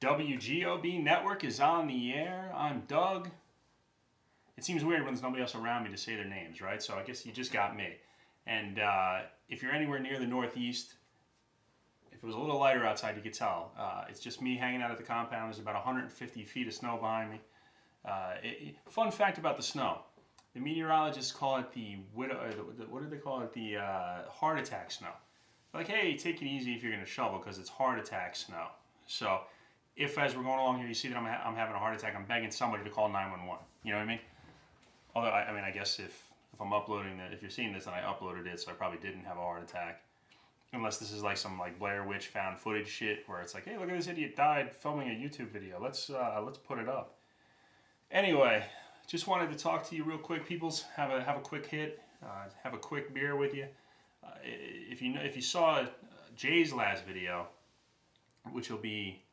WGOB Network is on the air. I'm Doug. It seems weird when there's nobody else around me to say their names, right? So I guess you just got me. And if you're anywhere near the Northeast, if it was a little lighter outside, you could tell. It's just me hanging out at the compound. There's about 150 feet of snow behind me. Fun fact about the snow. The meteorologists call it the what do they call it? The heart attack snow. Like, hey, take it easy if you're going to shovel because it's heart attack snow. So if as we're going along here you see that I'm having a heart attack, I'm begging somebody to call 911. You know what I mean? Although, I guess if I'm uploading that, if you're seeing this and I uploaded it, so I probably didn't have a heart attack. Unless this is like some like Blair Witch found footage shit where it's like, hey, look at this idiot died filming a YouTube video. Let's put it up. Anyway, just wanted to talk to you real quick, peoples. Have a quick hit. Have a quick beer with you. If you saw Jay's last video, which will be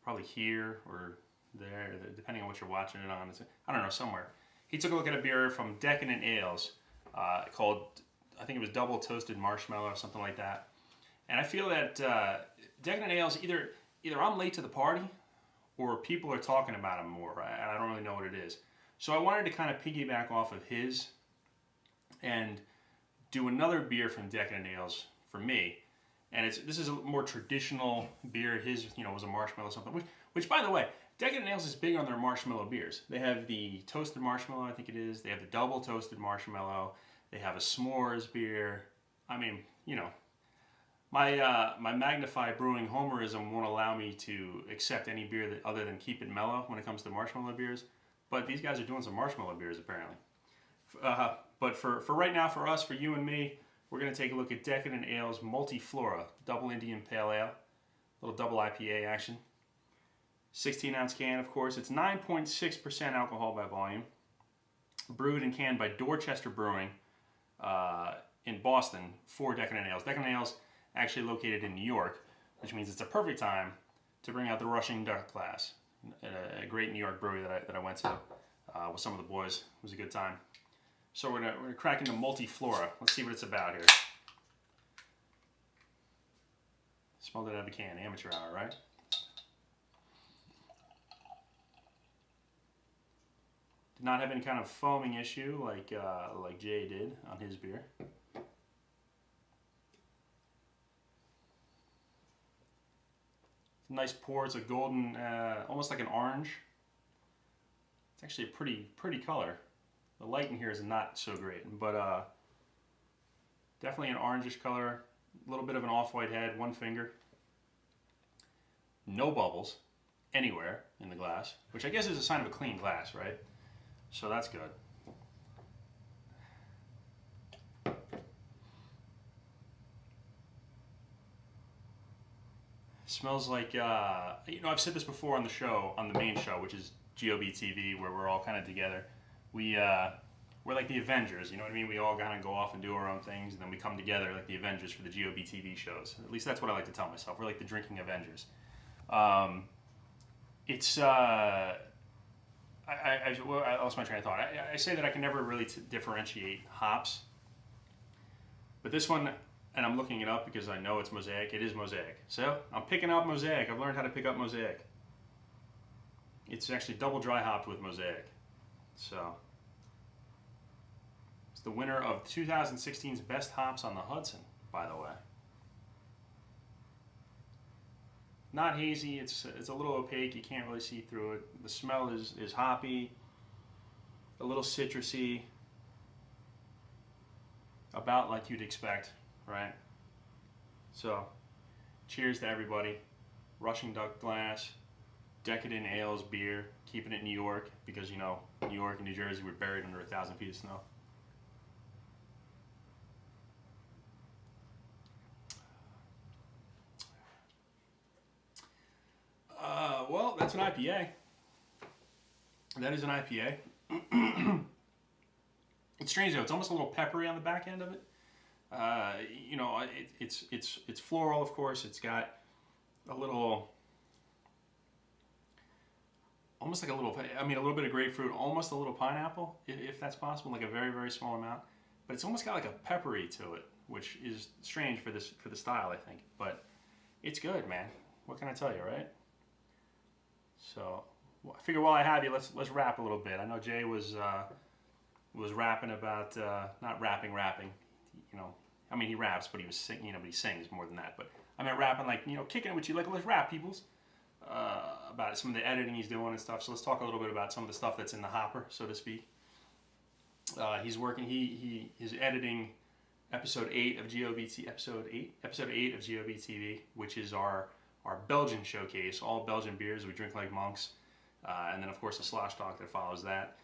probably here or there, depending on what you're watching it on. I don't know, somewhere. He took a look at a beer from Decadent Ales called, I think it was Double Toasted Marshmallow or something like that. And I feel that Decadent Ales, either I'm late to the party or people are talking about them more, right? And I don't really know what it is. So I wanted to kind of piggyback off of his and do another beer from Decadent Ales for me. And this is a more traditional beer. His, was a marshmallow or something. Which, by the way, Decadent Ales is big on their marshmallow beers. They have the toasted marshmallow, I think it is. They have the double toasted marshmallow. They have a s'mores beer. I mean, my magnified brewing homerism won't allow me to accept any beer other than keep it mellow when it comes to marshmallow beers. But these guys are doing some marshmallow beers apparently. But for right now, for us, for you and me, we're going to take a look at Decadent Ales Multiflora, Double Indian Pale Ale, little double IPA action. 16-ounce can, of course. It's 9.6% alcohol by volume. Brewed and canned by Dorchester Brewing in Boston for Decadent Ales. Decadent Ales actually located in New York, which means it's a perfect time to bring out the Rushing Duck glass. A great New York brewery that I went to with some of the boys. It was a good time. So we're gonna crack into Multiflora. Let's see what it's about here. Smelled it out of a can. Amateur hour, right? Did not have any kind of foaming issue like Jay did on his beer. It's a nice pour. It's a golden, almost like an orange. It's actually a pretty color. The light in here is not so great, but definitely an orangish color, a little bit of an off-white head, one finger. No bubbles anywhere in the glass, which I guess is a sign of a clean glass, right? So that's good. Smells like, I've said this before on the show, on the main show, which is GoB-TV, where we're all kind of together. We're like the Avengers, you know what I mean? We all kind of go off and do our own things, and then we come together like the Avengers for the GoB-TV shows. At least that's what I like to tell myself. We're like the drinking Avengers. I lost my train of thought. I say that I can never really differentiate hops, but this one, and I'm looking it up because I know it's Mosaic. It is Mosaic. So I'm picking up Mosaic. I've learned how to pick up Mosaic. It's actually double dry hopped with Mosaic. So it's the winner of 2016's Best Hops on the Hudson, by the way. Not hazy, it's a little opaque, you can't really see through it. The smell is hoppy, a little citrusy, about like you'd expect, right? So, cheers to everybody. Rushing Duck glass, Decadent Ales beer, keeping it New York, because New York and New Jersey were buried under 1,000 feet of snow. Well, that's an IPA. That is an IPA. It's strange though. It's almost a little peppery on the back end of it. It's floral, of course. It's got a little, almost like a little bit of grapefruit, almost a little pineapple, if that's possible, like a very, very small amount. But it's almost got like a peppery to it, which is strange for the style, I think. But it's good, man. What can I tell you, right? So I figure while I have you, let's rap a little bit. I know Jay was rapping about not rapping. You know, I mean he raps, but he was singing. You know, but he sings more than that. But I meant rapping like kicking it with you. Like let's rap, peoples. About some of the editing he's doing and stuff. So let's talk a little bit about some of the stuff that's in the hopper, so to speak. He's working. He is editing episode 8 of GoB-TV. Episode 8 of GoB-TV, which is our Belgian showcase. All Belgian beers. We drink like monks. And then, of course, the slosh talk that follows that.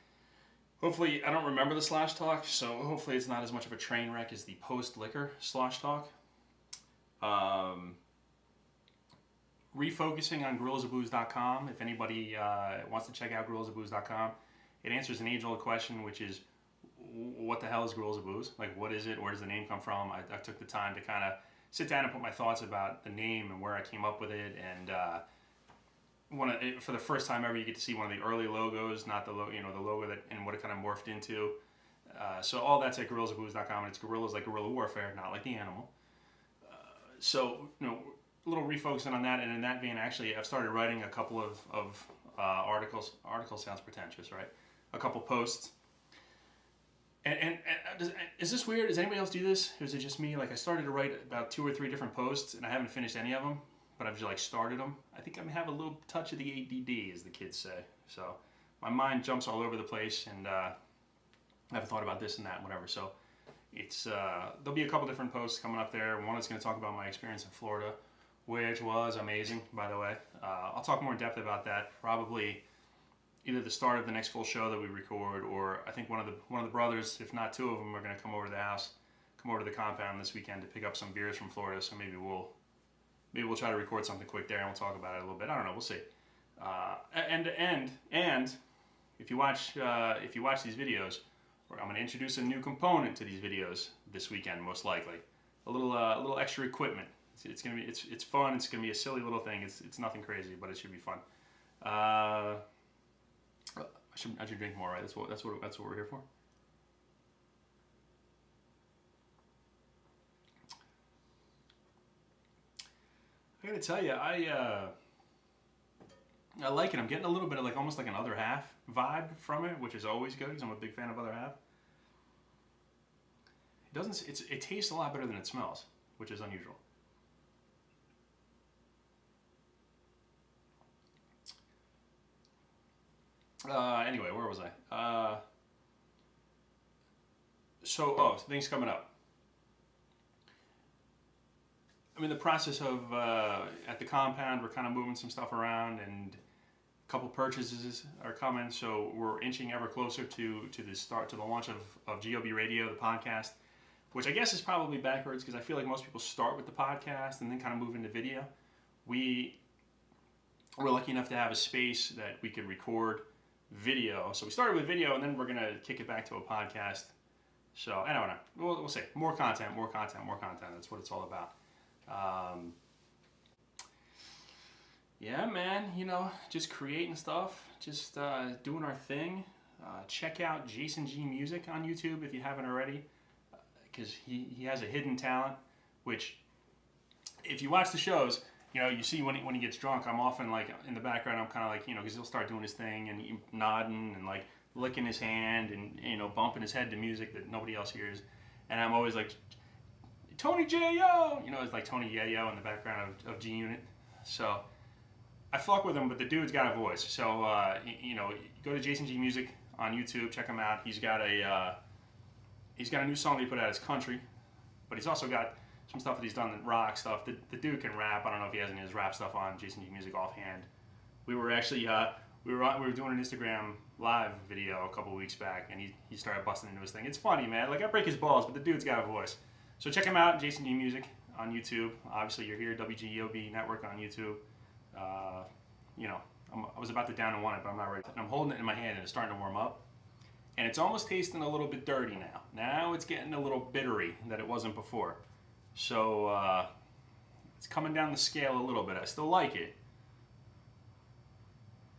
Hopefully, I don't remember the slosh talk, so hopefully it's not as much of a train wreck as the post-liquor slosh talk. Refocusing on GorillasofBooze.com. If anybody wants to check out GorillasofBooze.com, it answers an age-old question, which is, what the hell is Gorillas of Booze? Like, what is it? Where does the name come from? I took the time to kind of sit down and put my thoughts about the name and where I came up with it, and for the first time ever, you get to see one of the early logos, not the the logo that and what it kind of morphed into. So all that's at GorillasofBooze.com, and it's gorillas like guerrilla warfare, not like the animal. So a little refocusing on that, and in that vein, actually, I've started writing a couple of articles. Articles sounds pretentious, right? A couple posts. And is this weird? Does anybody else do this? Or is it just me? Like I started to write about 2 or 3 different posts, and I haven't finished any of them. But I've just like started them. I think I have a little touch of the ADD, as the kids say. So my mind jumps all over the place, and I haven't thought about this and that and whatever. So it's there'll be a couple different posts coming up there. One is going to talk about my experience in Florida, which was amazing, by the way. I'll talk more in depth about that probably either the start of the next full show that we record, or I think one of the brothers, if not 2 of them, are going to come over to the house, come over to the compound this weekend to pick up some beers from Florida. So maybe we'll try to record something quick there and we'll talk about it a little bit. I don't know. We'll see. And if you watch these videos, I'm going to introduce a new component to these videos this weekend, most likely. A little extra equipment. It's gonna be it's fun. It's gonna be a silly little thing. It's nothing crazy, but it should be fun. I should drink more, right? That's what we're here for. I gotta tell you, I like it. I'm getting a little bit of like almost like an Other Half vibe from it, which is always good because I'm a big fan of Other Half. It tastes a lot better than it smells, which is unusual. Anyway, where was I? So things coming up. I'm in the process of, at the compound, we're kind of moving some stuff around, and a couple purchases are coming, so we're inching ever closer to the launch of GOB Radio, the podcast, which I guess is probably backwards, because I feel like most people start with the podcast and then kind of move into video. We're lucky enough to have a space that we could record video. So we started with video, and then we're going to kick it back to a podcast. So, I don't know. We'll see. More content. That's what it's all about. Yeah, man, just creating stuff, just doing our thing. Check out Jason G Music on YouTube if you haven't already, because he has a hidden talent, which if you watch the shows, you see when he gets drunk, I'm often like in the background, I'm kind of like, because he'll start doing his thing and nodding and like licking his hand and, bumping his head to music that nobody else hears. And I'm always like, Tony J.O., it's like Tony Yayo in the background of G Unit. So I fuck with him, but the dude's got a voice. So, go to Jason G Music on YouTube, check him out. He's got a new song that he put out as country, but he's also got some stuff that he's done, rock stuff. The dude can rap. I don't know if he has any of his rap stuff on Jason G Music offhand. We were actually we were doing an Instagram live video a couple weeks back, and he started busting into his thing. It's funny, man. Like I break his balls, but the dude's got a voice. So check him out, Jason G Music on YouTube. Obviously, you're here, WGOB Network on YouTube. I was about to down and want it, but I'm not ready. And I'm holding it in my hand, and it's starting to warm up. And it's almost tasting a little bit dirty now. Now it's getting a little bittery that it wasn't before. So it's coming down the scale a little bit. I still like it,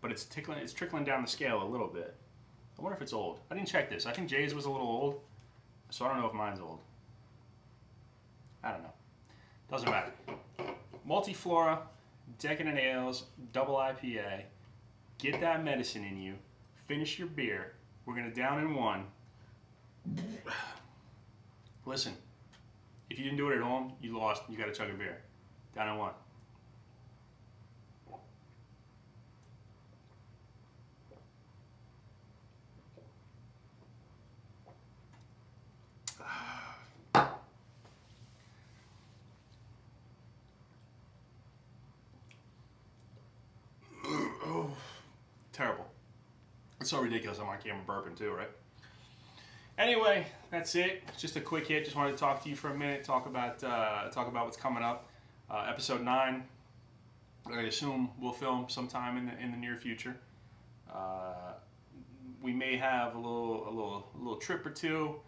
but it's trickling down the scale a little bit. I wonder if it's old. I didn't check this. I think Jay's was a little old, so I don't know if mine's old. I don't know. Doesn't matter. Multiflora, Decadent Ales, double IPA. get that medicine in you, finish your beer. We're going to down in one. Listen, if you didn't do it at home, you lost. You got to chug a beer. Down in one. Oh, terrible. It's so ridiculous I'm on camera burping too, right? Anyway, that's it. Just a quick hit. Just wanted to talk to you for a minute. Talk about what's coming up. Episode 9. I assume we'll film sometime in the near future. We may have a little trip or two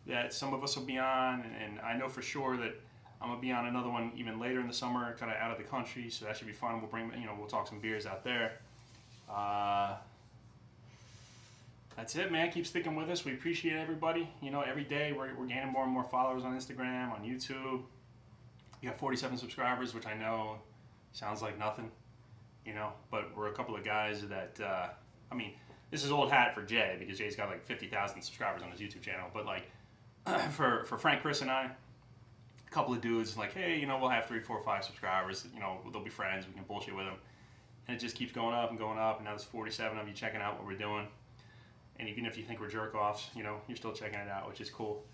that some of us will be on, and I know for sure that I'm gonna be on another one even later in the summer, kind of out of the country. So that should be fun. We'll talk some beers out there. That's it, man. Keep sticking with us. We appreciate everybody. Every day we're gaining more and more followers on Instagram, on YouTube. We got 47 subscribers, which I know sounds like nothing, but we're a couple of guys that, this is old hat for Jay, because Jay's got like 50,000 subscribers on his YouTube channel. But like, for Frank, Chris, and I, a couple of dudes, like, hey, we'll have 3, 4, 5 subscribers. They'll be friends. We can bullshit with them. And it just keeps going up and going up. And now there's 47 of you checking out what we're doing. And even if you think we're jerk-offs, you're still checking it out, which is cool.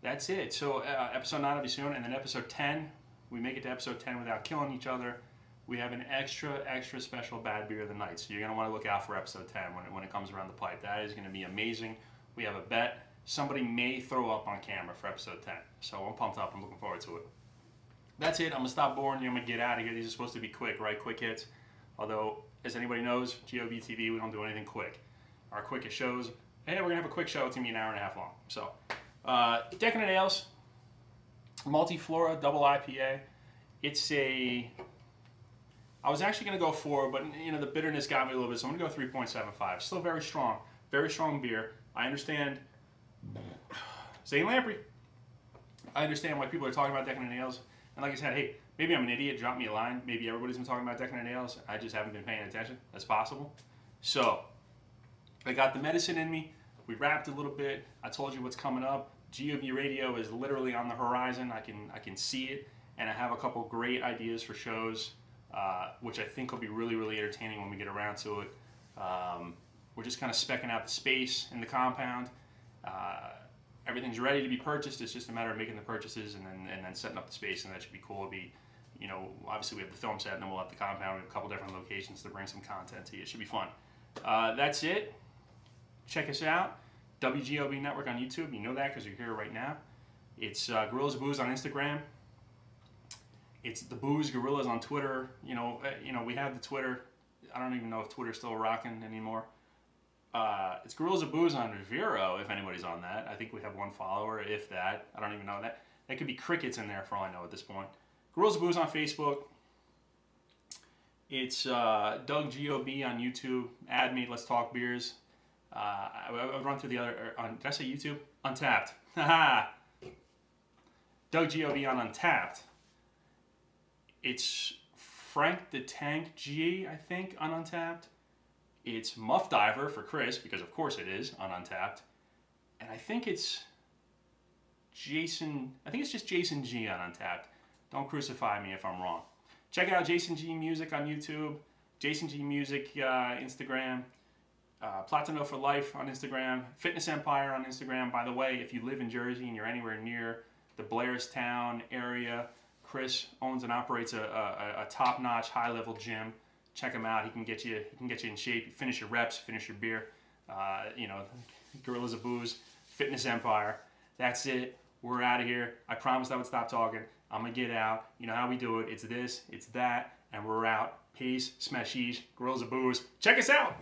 That's it. So episode 9 will be soon. And then episode 10, we make it to episode 10 without killing each other. We have an extra special bad beer of the night. So you're going to want to look out for episode 10 when it comes around the pipe. That is going to be amazing. We have a bet. Somebody may throw up on camera for episode 10. So I'm pumped up. I'm looking forward to it. That's it. I'm going to stop boring you. I'm going to get out of here. These are supposed to be quick, right? Quick hits. Although, as anybody knows, GoB-TV, we don't do anything quick. Our quickest shows, hey, we're going to have a quick show. It's going to be an hour and a half long. So, Decadent Ales, Multiflora, double IPA. I was actually going to go 4, but the bitterness got me a little bit, so I'm going to go 3.75. Still very strong beer. I understand. Zane Lamprey. I understand why people are talking about Decadent Ales. And like I said, hey, maybe I'm an idiot. Drop me a line. Maybe everybody's been talking about Decadent Ales. I just haven't been paying attention. That's possible. So, I got the medicine in me. We wrapped a little bit. I told you what's coming up. GOB Radio is literally on the horizon. I can see it. And I have a couple great ideas for shows, which I think will be really, really entertaining when we get around to it. We're just kind of specking out the space in the compound. Everything's ready to be purchased. It's just a matter of making the purchases and then setting up the space, and that should be cool. It'll be, obviously we have the film set, and then we'll have the compound. We have a couple different locations to bring some content to you. It should be fun. That's it. Check us out. WGOB Network on YouTube. You know that because you're here right now. It's Guerrillas of Booze on Instagram. It's the Booze Gorillas on Twitter. We have the Twitter. I don't even know if Twitter's still rocking anymore. It's Guerrillas of Booze on Vero, if anybody's on that. I think we have 1 follower, if that. I don't even know that. That could be crickets in there for all I know at this point. Guerrillas of Booze on Facebook. It's Doug GOB on YouTube. Add me, let's talk beers. I'll run through the other, did I say YouTube? Untapped. Haha. Doug GOB on Untapped. It's Frank the Tank G, I think, on Untapped. It's Muff Diver for Chris, because of course it is, on Untapped. And I think it's just Jason G on Untapped. Don't crucify me if I'm wrong. Check out Jason G Music on YouTube, Jason G Music Instagram, Platino for Life on Instagram, Fitness Empire on Instagram. By the way, if you live in Jersey and you're anywhere near the Blairstown area, Chris owns and operates a top-notch, high-level gym. Check him out. He can get you in shape. Finish your reps. Finish your beer. Guerrillas of Booze, Fitness Empire. That's it. We're out of here. I promised I would stop talking. I'm gonna get out. You know how we do it. It's this. It's that. And we're out. Peace. Smashish. Guerrillas of Booze. Check us out.